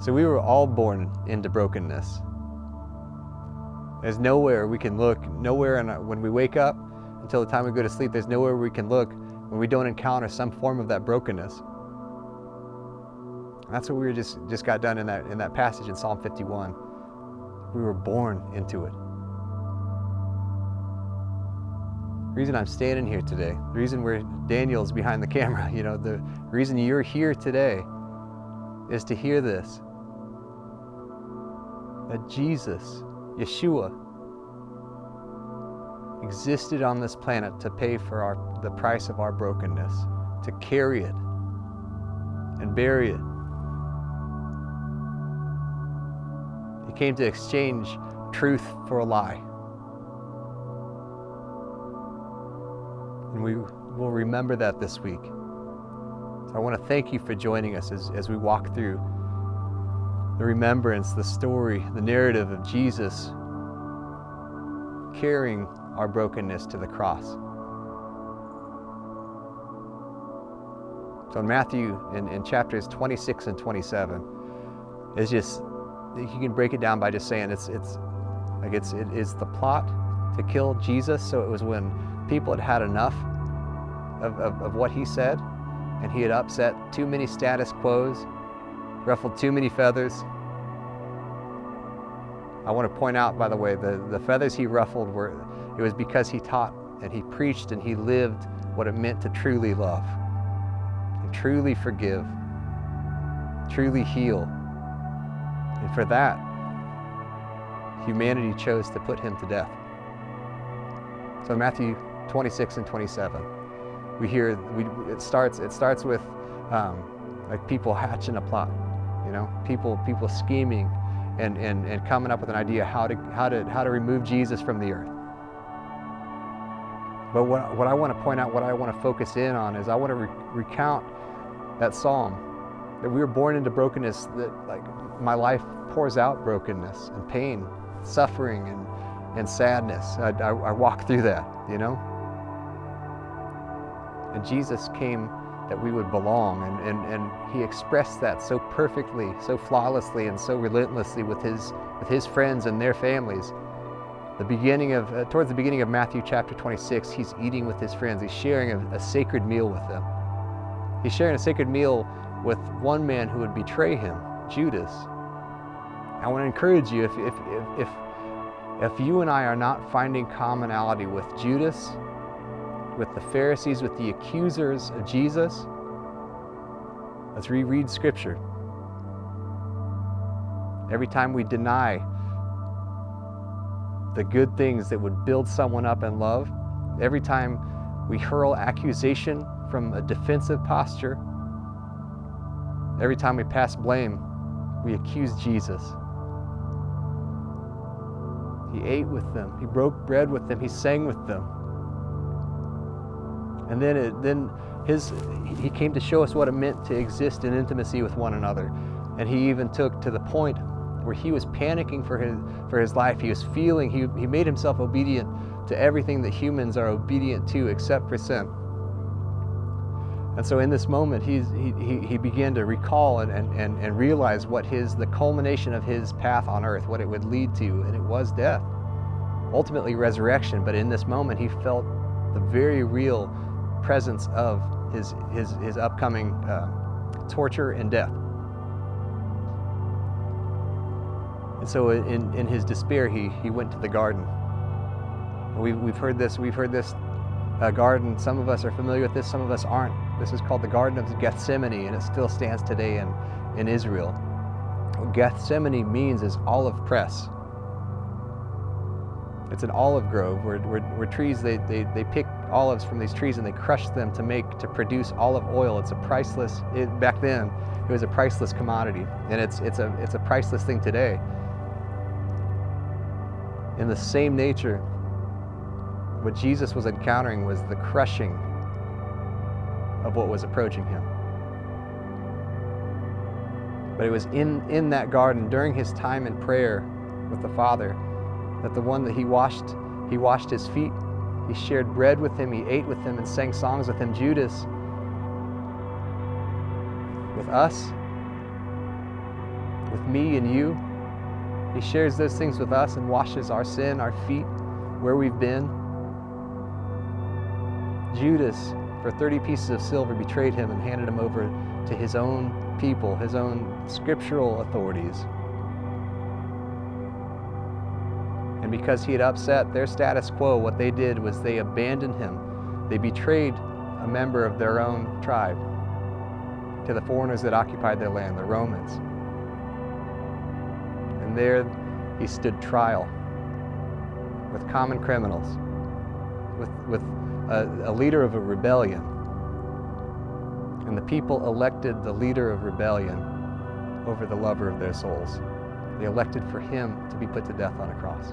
So we were all born into brokenness. There's nowhere we can look, when we wake up until the time we go to sleep, there's nowhere we can look when we don't encounter some form of that brokenness. And that's what we just got done in that passage in Psalm 51. We were born into it. The reason I'm standing here today, the reason Daniel's behind the camera, the reason you're here today is to hear this. That Jesus, Yeshua, existed on this planet to pay for the price of our brokenness, to carry it and bury it. He came to exchange truth for a lie. And we will remember that this week. So I want to thank you for joining us as we walk through the remembrance, the story, the narrative of Jesus carrying our brokenness to the cross. So in Matthew, in chapters 26 and 27, it's just, you can break it down by just saying it is the plot to kill Jesus. So it was when people had enough of what he said, and he had upset too many status quos, ruffled too many feathers. I want to point out, by the way, the feathers he ruffled it was because he taught and he preached and he lived what it meant to truly love and truly forgive, truly heal. And for that, humanity chose to put him to death. So in Matthew 26 and 27, it starts with like people hatching a plot, people scheming and coming up with an idea how to remove Jesus from the earth. But what I want to point out, what I want to focus in on is I want to recount that psalm, that we were born into brokenness, that like my life pours out brokenness and pain, suffering and sadness. I walk through that, And Jesus came that we would belong, and he expressed that so perfectly, so flawlessly, and so relentlessly with his friends and their families. Towards the beginning of Matthew chapter 26, he's eating with his friends. He's sharing a sacred meal with them. He's sharing a sacred meal with one man who would betray him, Judas. I want to encourage you, if you and I are not finding commonality with Judas, with the Pharisees, with the accusers of Jesus, let's reread Scripture. Every time we deny the good things that would build someone up in love, every time we hurl accusation from a defensive posture, every time we pass blame, we accuse Jesus. He ate with them, he broke bread with them, he sang with them. And then he came to show us what it meant to exist in intimacy with one another. And he even took to the point where he was panicking for his life. He was feeling, he made himself obedient to everything that humans are obedient to except for sin. And so in this moment, he began to recall and realize what the culmination of his path on earth, what it would lead to, and it was death. Ultimately resurrection, but in this moment he felt the very real presence of his upcoming torture and death. And so in his despair, he went to the garden. We've heard this garden. Some of us are familiar with this, some of us aren't. This is called the Garden of Gethsemane, and it still stands today in Israel. What Gethsemane means is olive press. It's an olive grove where trees, they pick olives from these trees and they crush them to produce olive oil. It's a priceless, back then, it was a priceless commodity, and it's a priceless thing today. In the same nature, what Jesus was encountering was the crushing of what was approaching him. But it was in that garden, during his time in prayer with the Father, that the one that he washed his feet, he shared bread with him, he ate with him and sang songs with him. Judas, with us, with me and you. He shares those things with us and washes our sin, our feet, where we've been. Judas, for 30 pieces of silver, betrayed him and handed him over to his own people, his own scriptural authorities. And because he had upset their status quo, what they did was they abandoned him. They betrayed a member of their own tribe to the foreigners that occupied their land, the Romans. And there he stood trial with common criminals, with a leader of a rebellion. And the people elected the leader of rebellion over the lover of their souls. They elected for him to be put to death on a cross.